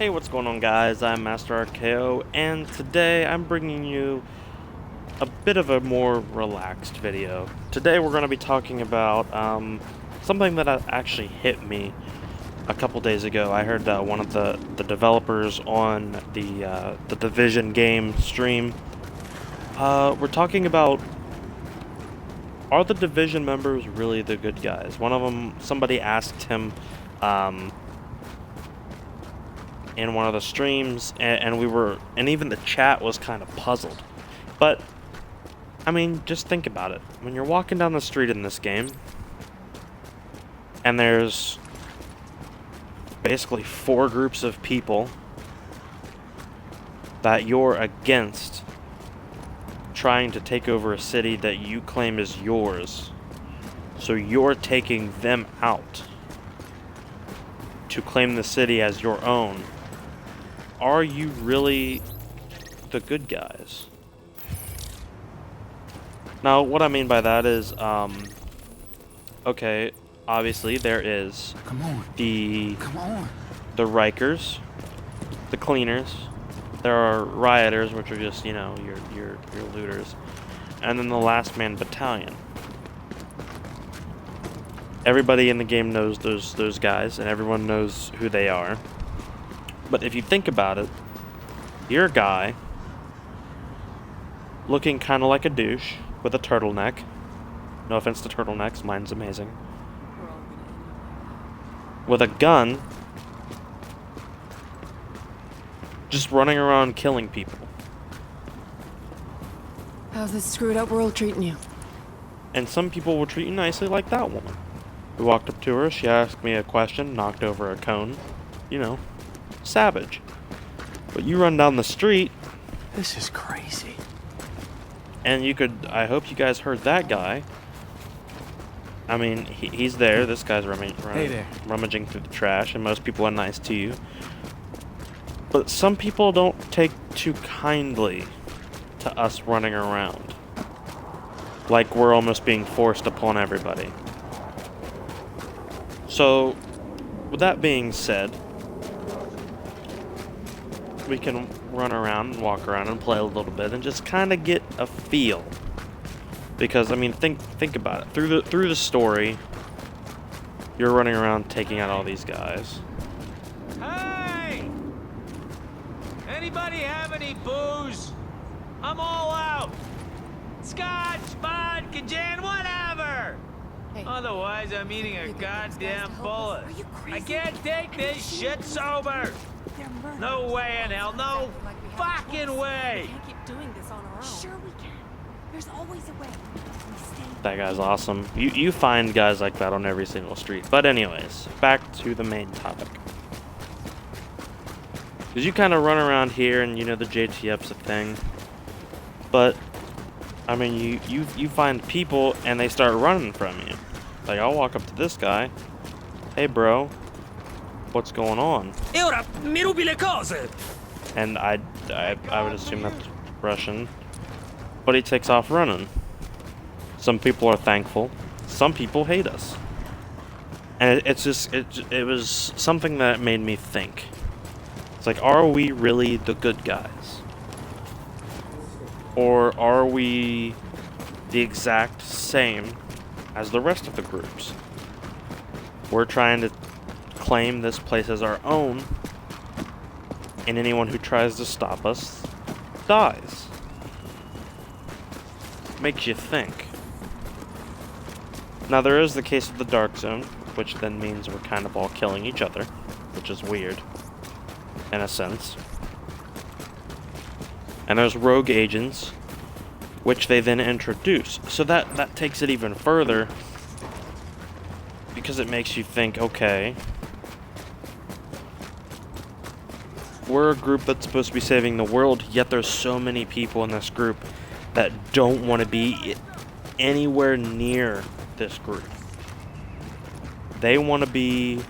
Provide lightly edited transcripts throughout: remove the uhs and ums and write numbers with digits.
Hey, what's going on, guys? I'm Master RKO, and today I'm bringing you a bit of a more relaxed video. Today we're going to be talking about something that actually hit me a couple days ago. I heard one of the developers on the Division game stream. We're talking about, are the Division members really the good guys? One of them, somebody asked him in one of the streams, and even the chat was kind of puzzled. But I mean, just think about it. When you're walking down the street in this game, and there's basically 4 groups of people that you're against trying to take over a city that you claim is yours, so you're taking them out to claim the city as your own. Are you really the good guys? Now, what I mean by that is, okay, obviously there is the Rikers, the cleaners. There are rioters, which are just, you know, your looters, and then the last man battalion. Everybody in the game knows those guys, and everyone knows who they are. But if you think about it, you're a guy looking kind of like a douche with a turtleneck. No offense to turtlenecks, mine's amazing. With a gun, just running around killing people. How's this screwed up world treating you? And some people will treat you nicely, like that woman. We walked up to her, she asked me a question, knocked over a cone. You know, savage. But you run down the street. This is crazy. And I hope you guys heard that guy. I mean, he's there. This guy's rummaging through the trash, and most people are nice to you. But some people don't take too kindly to us running around. Like we're almost being forced upon everybody. So, with that being said, we can run around and walk around and play a little bit and just kind of get a feel. Because I mean, think about it. Through the story, you're running around taking out all these guys. Hey! Anybody have any booze? I'm all out. Scotch, vodka, gin, whatever. Hey, Otherwise, I'm eating a you get those guys goddamn to help us? bullet. Are you I crazy? can't take Are you this serious? shit sober. They're murderers. No way in hell, no Like we have a fucking choice. way. We can't keep doing this on our own. Sure we can. There's always a way. We stay. That guy's awesome. You find guys like that on every single street. But anyways, back to the main topic. Because you kind of run around here, and you know the JTF's a thing. But I mean, you find people, and they start running from you. Like, I'll walk up to this guy. Hey, bro, what's going on? E ora mi rubi le cose. And I would assume that's Russian. But he takes off running. Some people are thankful. Some people hate us. And it was something that made me think. It's like, are we really the good guys? Or are we the exact same as the rest of the groups? We're trying to claim this place as our own, and anyone who tries to stop us dies. Makes you think. Now, there is the case of the Dark Zone, which then means we're kind of all killing each other, which is weird, in a sense. And there's rogue agents, which they then introduce. So that takes it even further, because it makes you think, okay, we're a group that's supposed to be saving the world, yet there's so many people in this group that don't want to be anywhere near this group. They want to be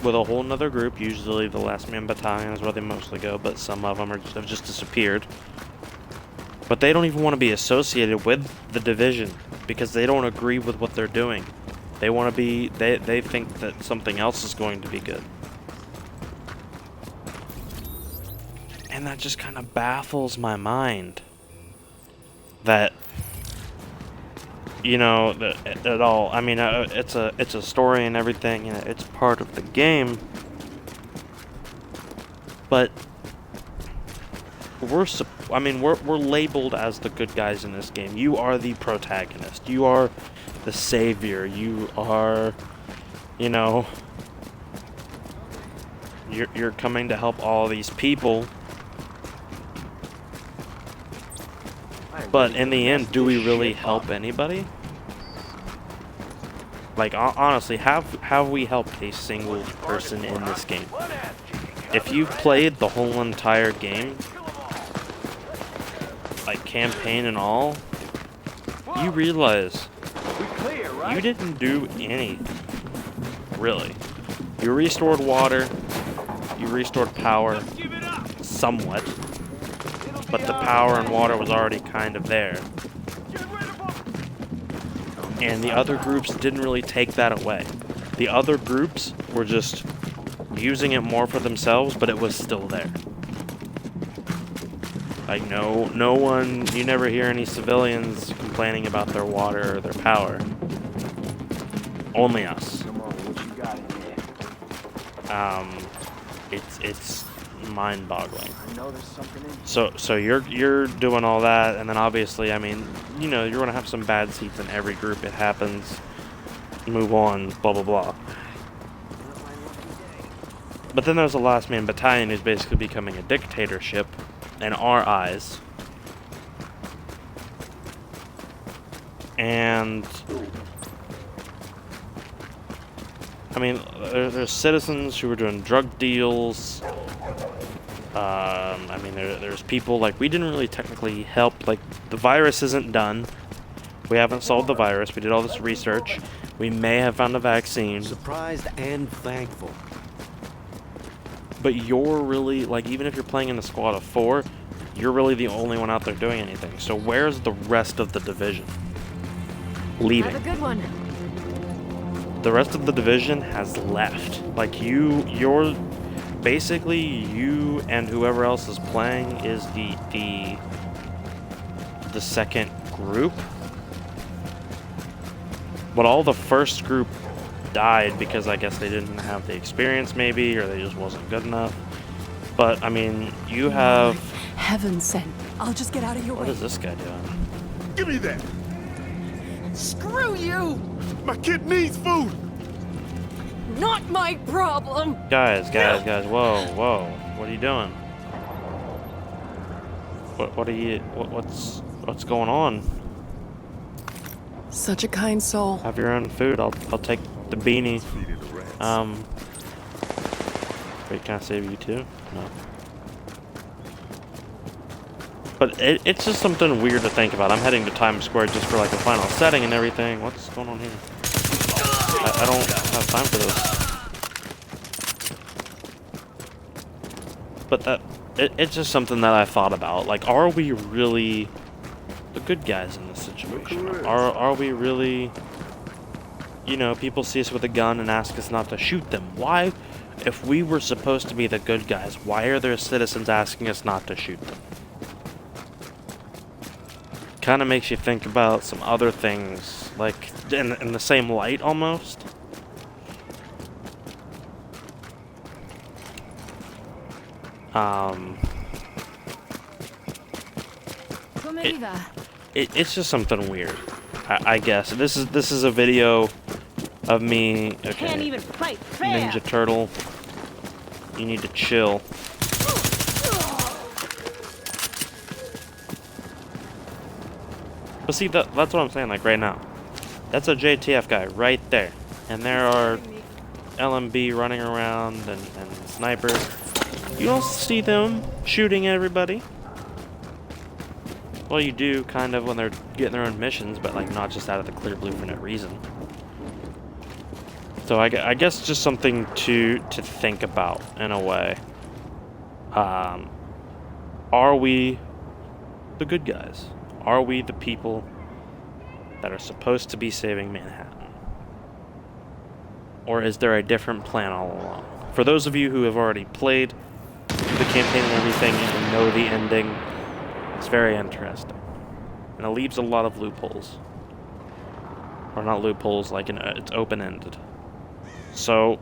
with a whole nother group. Usually the Last Man Battalion is where they mostly go, but some of them have just disappeared. But they don't even want to be associated with the Division because they don't agree with what they're doing. They want to be, they think that something else is going to be good. And that just kind of baffles my mind. That, you know, at all. I mean, it's a story and everything, and it's part of the game. But we're labeled as the good guys in this game. You are the protagonist. You are the savior. You are, you know, you're coming to help all these people. But in the end, do we really help anybody? Like, honestly, have we helped a single person in this game? If you've played the whole entire game, like campaign and all, you realize you didn't do anything, really. You restored water, you restored power, somewhat, but the power and water was already kind of there. And the other groups didn't really take that away. The other groups were just using it more for themselves, but it was still there. Like, no one, you never hear any civilians complaining about their water or their power. Only us. It's mind-boggling. So you're doing all that, and then obviously, I mean, you know, you're gonna have some bad seats in every group. It happens. Move on. Blah blah blah. But then there's the Last Man Battalion, who's basically becoming a dictatorship in our eyes. And I mean, there's citizens who are doing drug deals. I mean, there's people, like, we didn't really technically help. Like, the virus isn't done. We haven't solved the virus. We did all this research. We may have found a vaccine. Surprised and thankful. But you're really, like, even if you're playing in a squad of 4, you're really the only one out there doing anything. So where's the rest of the division? Leaving. Have a good one. The rest of the division has left. Like, you're basically, you and whoever else is playing is the second group. But all the first group died because I guess they didn't have the experience, maybe, or they just wasn't good enough. But I mean, you have. Heaven sent. I'll just get out of your What way. is this guy doing? Give me that! Screw you! My kid needs food! Not my problem! Guys, whoa, what are you doing? What's going on? Such a kind soul. Have your own food. I'll take the beanie. Feeding the rats. Wait, can I save you too? No. But it's just something weird to think about. I'm heading to Times Square just for like a final setting and everything. What's going on here? I don't have time for this. But it's just something that I thought about. Like, are we really the good guys in this situation? Are we really, you know, people see us with a gun and ask us not to shoot them. Why, if we were supposed to be the good guys, why are there citizens asking us not to shoot them? Kind of makes you think about some other things, like in the same light almost. It's just something weird, I guess. This is a video of me. Okay. Can't even fight fair. Ninja Turtle, you need to chill. But see, that's what I'm saying, like, right now. That's a JTF guy right there. And there are LMB running around and snipers. You don't see them shooting everybody. Well, you do, kind of, when they're getting their own missions, but, like, not just out of the clear blue for no reason. So I guess just something to think about, in a way. Are we the good guys? Are we the people that are supposed to be saving Manhattan? Or is there a different plan all along? For those of you who have already played, through the campaign and everything and know the ending, it's very interesting. And it leaves a lot of loopholes. Or not loopholes, like it's open-ended. So,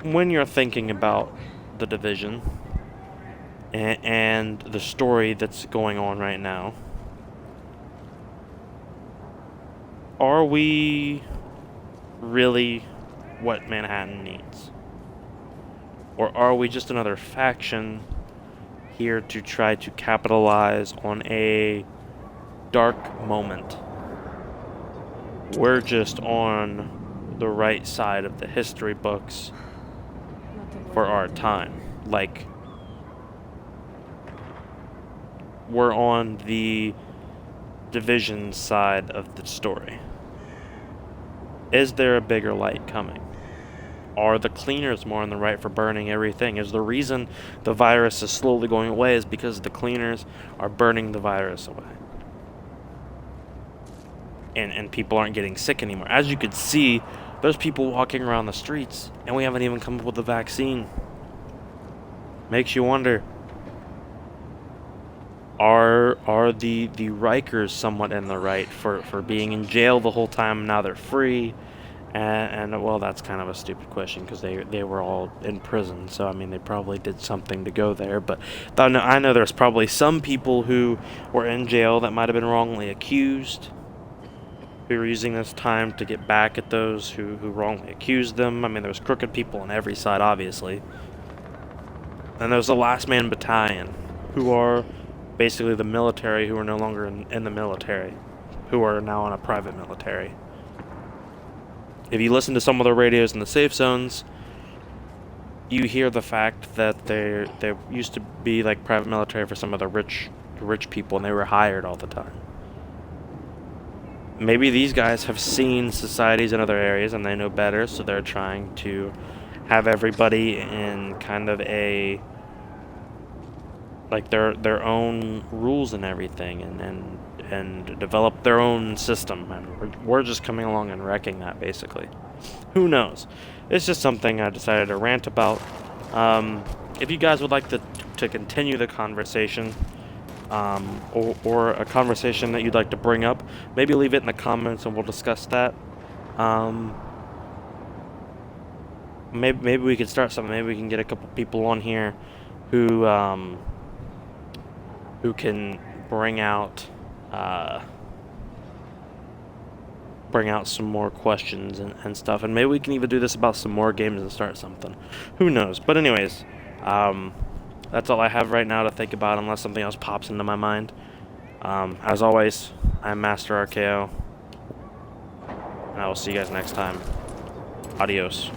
when you're thinking about The Division and the story that's going on right now, are we really what Manhattan needs? Or are we just another faction here to try to capitalize on a dark moment? We're just on the right side of the history books for our time. Like, we're on the Division side of the story. Is there a bigger light coming? Are the cleaners more on the right for burning everything? Is the reason the virus is slowly going away is because the cleaners are burning the virus away? And people aren't getting sick anymore. As you could see, there's people walking around the streets, and we haven't even come up with a vaccine. Makes you wonder, are the Rikers somewhat in the right for being in jail the whole time? Now they're free, and well, that's kind of a stupid question because they were all in prison. So I mean, they probably did something to go there. But I know there's probably some people who were in jail that might have been wrongly accused, who were using this time to get back at those who wrongly accused them. I mean, there's crooked people on every side, obviously. And there's the Last Man Battalion, who are basically the military who are no longer in the military, who are now in a private military. If you listen to some of the radios in the safe zones, you hear the fact that they used to be like private military for some of the rich people, and they were hired all the time. Maybe these guys have seen societies in other areas and they know better, so they're trying to have everybody in kind of a, like, their own rules and everything, and develop their own system, and we're just coming along and wrecking that, basically. Who knows? It's just something I decided to rant about. If you guys would like to continue the conversation, or a conversation that you'd like to bring up, maybe leave it in the comments and we'll discuss that. Maybe we could start something. Maybe we can get a couple people on here who can bring out some more questions and stuff, and maybe we can even do this about some more games and start something. Who knows? But anyways, that's all I have right now to think about, unless something else pops into my mind. As always, I'm Master RKO, and I will see you guys next time. Adios.